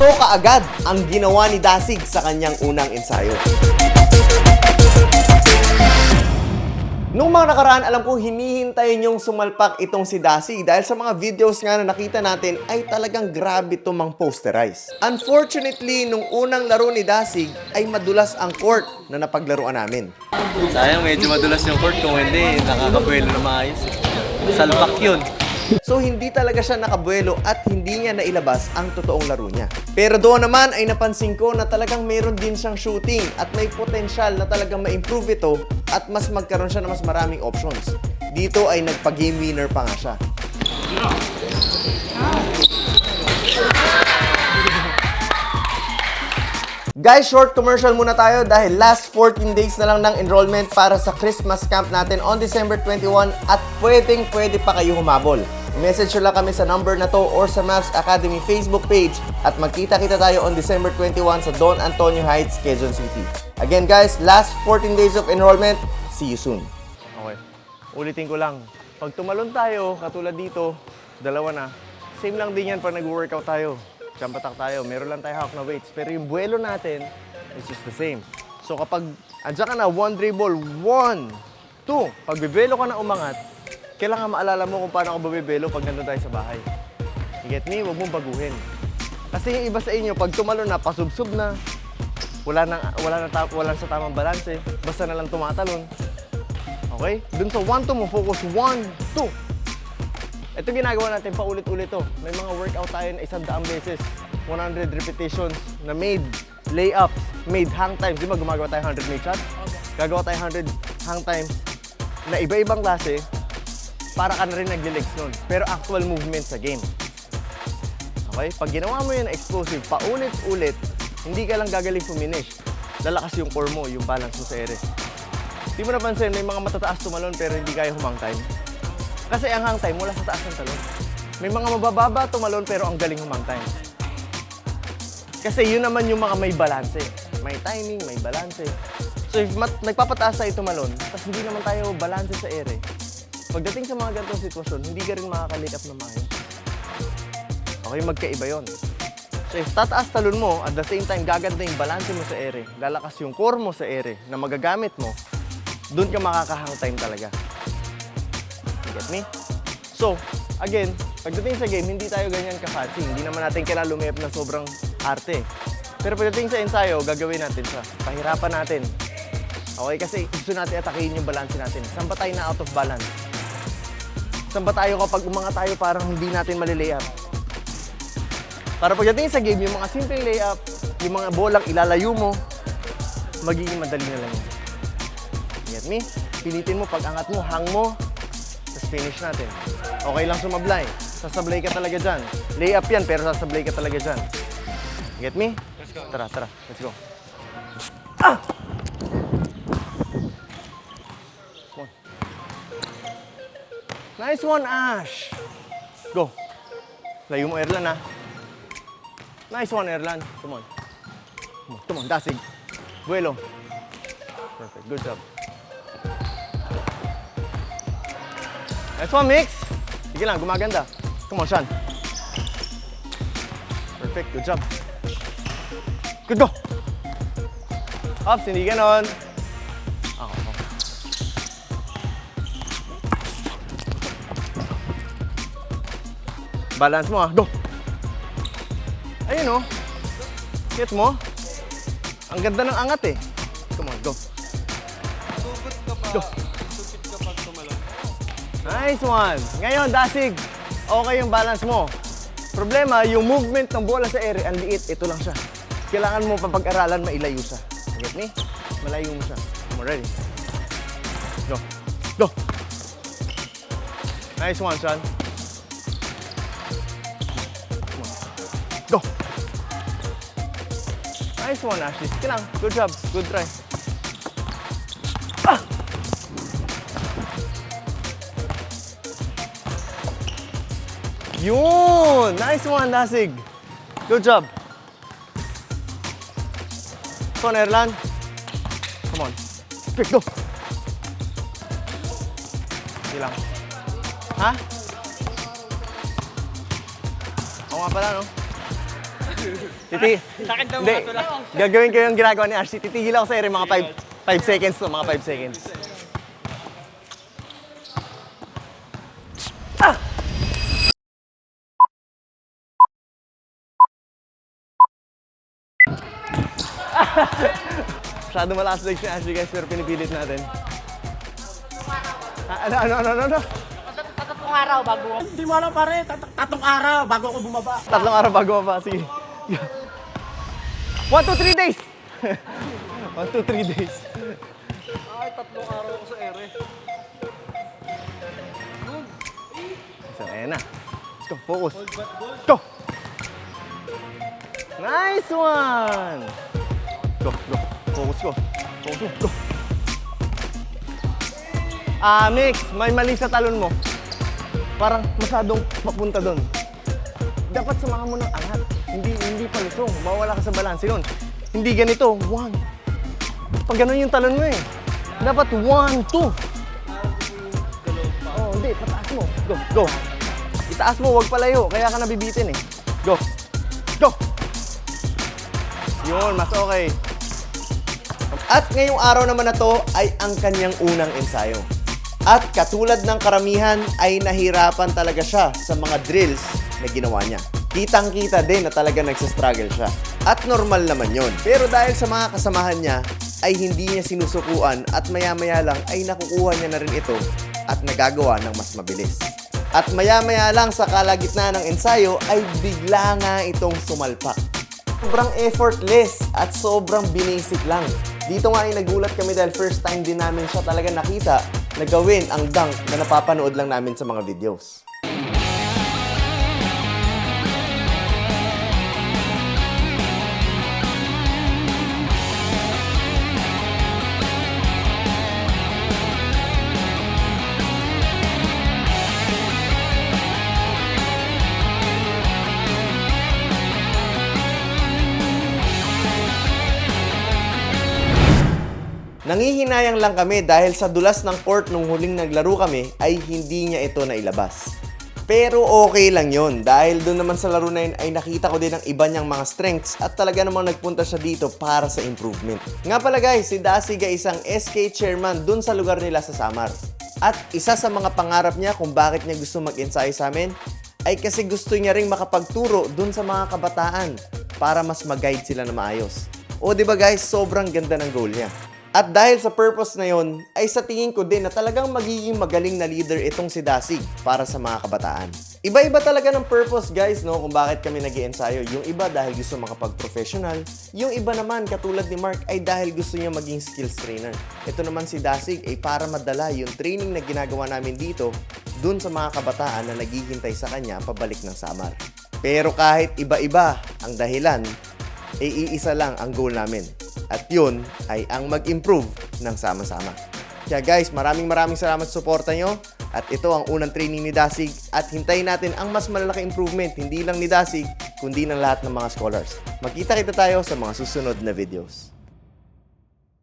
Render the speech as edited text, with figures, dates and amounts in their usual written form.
Ito kaagad ang ginawa ni Dasig sa kanyang unang ensayo. Nung mga nakaraan, alam ko hinihintay niyong sumalpak itong si Dasig dahil sa mga videos nga na nakita natin ay talagang grabe itong mang posterize. Unfortunately, nung unang laro ni Dasig ay madulas ang court na napaglaruan namin. Sayang, medyo madulas yung court. Kung hindi, nakakabuelo na maayos. Salpak yun. So hindi talaga siya nakabuelo at hindi niya nailabas ang totoong laro niya. Pero doon naman ay napansin ko na talagang meron din siyang shooting at may potensyal na talagang ma-improve ito at mas magkaroon siya ng mas maraming options. Dito ay nagpa-game winner pa nga siya. Guys, short commercial muna tayo dahil last 14 days na lang ng enrollment para sa Christmas camp natin on December 21 at pwede pa kayo humabol. Message lang kami sa number na to or sa Mavs Academy Facebook page at magkita-kita tayo on December 21 sa Don Antonio Heights, Quezon City. Again guys, last 14 days of enrollment. See you soon. Okay, ulitin ko lang. Pag tumalon tayo, katulad dito, dalawa na, same lang din yan pag nag-workout tayo. Jump attack tayo, meron lang tayo hawak na weights. Pero yung buwelo natin, it's just the same. So kapag andyan ka na, one dribble, 1, 2. Pag bibelo ka na umangat, kailangan maalala mo kung paano ako bibelo pag nandun tayo sa bahay. You get me? Huwag mong baguhin. Kasi yung iba sa inyo, pag tumalon na, pasubsob na, wala sa tamang balanse, basta na lang tumatalon. Okay? Dun sa 1, 2 mo, focus 1, 2. Ito ginagawa natin paulit-ulit to. May mga workout tayo na 100 beses, 100 repetitions na made layups, made hang times. Di ba gumagawa tayo 100 made shots? Gagawa tayo 100 hang times na iba-ibang klase para ka na rin nagli-legs nun. Pero actual movement sa game. Okay? Pag ginawa mo yun na explosive, paulit-ulit, hindi ka lang gagaling finish. Lalakas yung core mo, yung balance mo sa ere. Di mo napansin, may mga matataas tumalon pero hindi kaya humang time. Kasi ang hang time, mula sa taas ng talon. May mga mabababa tumalon pero ang galing humang time. Kasi yun naman yung mga may balanse. May timing, may balanse. So if nagpapataas tayo tumalon, tapos hindi naman tayo balanse sa ere, pagdating sa mga ganitong sitwasyon, hindi ka rin makakalikap na maayos. Okay, magkaiba yun. So if tataas talon mo, at the same time gaganda yung balanse mo sa ere, lalakas yung core mo sa ere na magagamit mo, doon ka makakahang time talaga. Get me? So, again, pagdating sa game, hindi tayo ganyan ka-fancy. Hindi naman natin kailangan lumayap na sobrang arte. Pero pagdating sa ensayo, gagawin natin siya. Pahirapan natin. Okay? Kasi gusto natin atakihin yung balance natin. Saan ba tayo na out of balance? Saan ba tayo kapag umangat tayo parang hindi natin mali-layup? Para pagdating sa game, yung mga simpleng layup, yung mga bolang ilalayo mo, magiging madali na lang yun. Get me? Pilitin mo, pag angat mo, hang mo, tapos finish natin. Okay lang sumablay. Sasablay ka talaga dyan. Layup yan, pero sasablay ka talaga dyan. Get me? Let's go. Tara. Let's go. Ah! Come on. Nice one, Ash. Go. Layo mo, Erlan, ha? Nice one, Erlan. Come on, Dasig. Buelo. Perfect. Good job. Nice one, Mix. Sige lang, gumaganda. Come on, Sean. Perfect, good job. Good go. Ups, hindi ganon. Okay. Balance mo, go. Ayun, oh. Get mo? Ang ganda ng angat, eh. Come on, go. Sugot ka pa. Go. Sugit ka pag tumalon. Nice one! Ngayon, Dasig, okay yung balance mo. Problema, yung movement ng bola sa ere, ang liit, ito lang siya. Kailangan mo papag-aralan, mailayo siya. Get me? Malayo mo siya. Come on, ready? Go. Go! Nice one, son. Come on. Go! Nice one, Ashley. Sige lang. Good job. Good try. Ah! Yun! Nice one, Dasig. Good job. Come on, Erlan. Come on. Quick, go. Sige lang. Ha? Oo nga pala, no? Hindi. Gagawin ko yung ginagawa ni Ashley. Titigil ako sa ere mga 5 seconds to, mga 5 seconds. Masyado malakas legs ni Ashley guys, pero pinipilit natin. Ano? Tatlong araw bago ako. Hindi mo alam pare, tatlong araw bago ako bumaba. 3 araw bago pa, sige. 1, 2, 3 days! 1, 2, 3 days. Ay, 3 araw ako sa ere. So, ayan na. Let's go, focus. Go! Nice one! Go. Focus ko. Go. Mix, may mali sa talon mo. Parang masyadong papunta doon. Dapat samahan mo ng angat. Hindi palusong. Mawala ka sa balanse nun. Hindi ganito. 1. Pag ganun yung talon mo eh. Dapat 1, 2. Oh, hindi. Pataas mo. Go. Itaas mo, huwag palayo. Kaya ka nabibitin eh. Go. Yun, mas okay. At ngayong araw naman na to ay ang kanyang unang ensayo. At katulad ng karamihan ay nahirapan talaga siya sa mga drills na ginawa niya. Kitang-kita din na talaga nagsastruggle siya. At normal naman yon. Pero dahil sa mga kasamahan niya ay hindi niya sinusukuan at maya-maya lang ay nakukuha niya na rin ito at nagagawa ng mas mabilis. At maya-maya lang sa kalagitnaan ng ensayo ay bigla nga itong sumalpak. Sobrang effortless at sobrang binasic lang. Dito nga ay nagulat kami dahil first time din namin siya talaga nakita na gawin ang dunk na napapanood lang namin sa mga videos. Nangihinayang lang kami dahil sa dulas ng court nung huling naglaro kami ay hindi niya ito nailabas. Pero okay lang yon dahil doon naman sa laro na yun ay nakita ko din ang iba niyang mga strengths at talaga namang nagpunta siya dito para sa improvement. Nga pala guys, si Dasig ay isang SK chairman doon sa lugar nila sa Samar. At isa sa mga pangarap niya kung bakit niya gusto mag-ensayo sa amin ay kasi gusto niya ring makapagturo doon sa mga kabataan para mas mag-guide sila na maayos. O diba guys, sobrang ganda ng goal niya. At dahil sa purpose na yon, ay sa tingin ko din na talagang magiging magaling na leader itong si Dasig para sa mga kabataan. Iba-iba talaga ng purpose guys, no, kung bakit kami nag-iensayo. Yung iba dahil gusto makapag-professional, yung iba naman katulad ni Mark ay dahil gusto niya maging skills trainer. Ito naman si Dasig ay para madala yung training na ginagawa namin dito dun sa mga kabataan na naghihintay sa kanya pabalik ng Samar. Pero kahit iba-iba ang dahilan, ay iisa lang ang goal namin. At yun ay ang mag-improve ng sama-sama. Kaya guys, maraming salamat sa suporta nyo. At ito ang unang training ni Dasig. At hintayin natin ang mas malaki improvement, hindi lang ni Dasig, kundi ng lahat ng mga scholars. Magkita-kita tayo sa mga susunod na videos.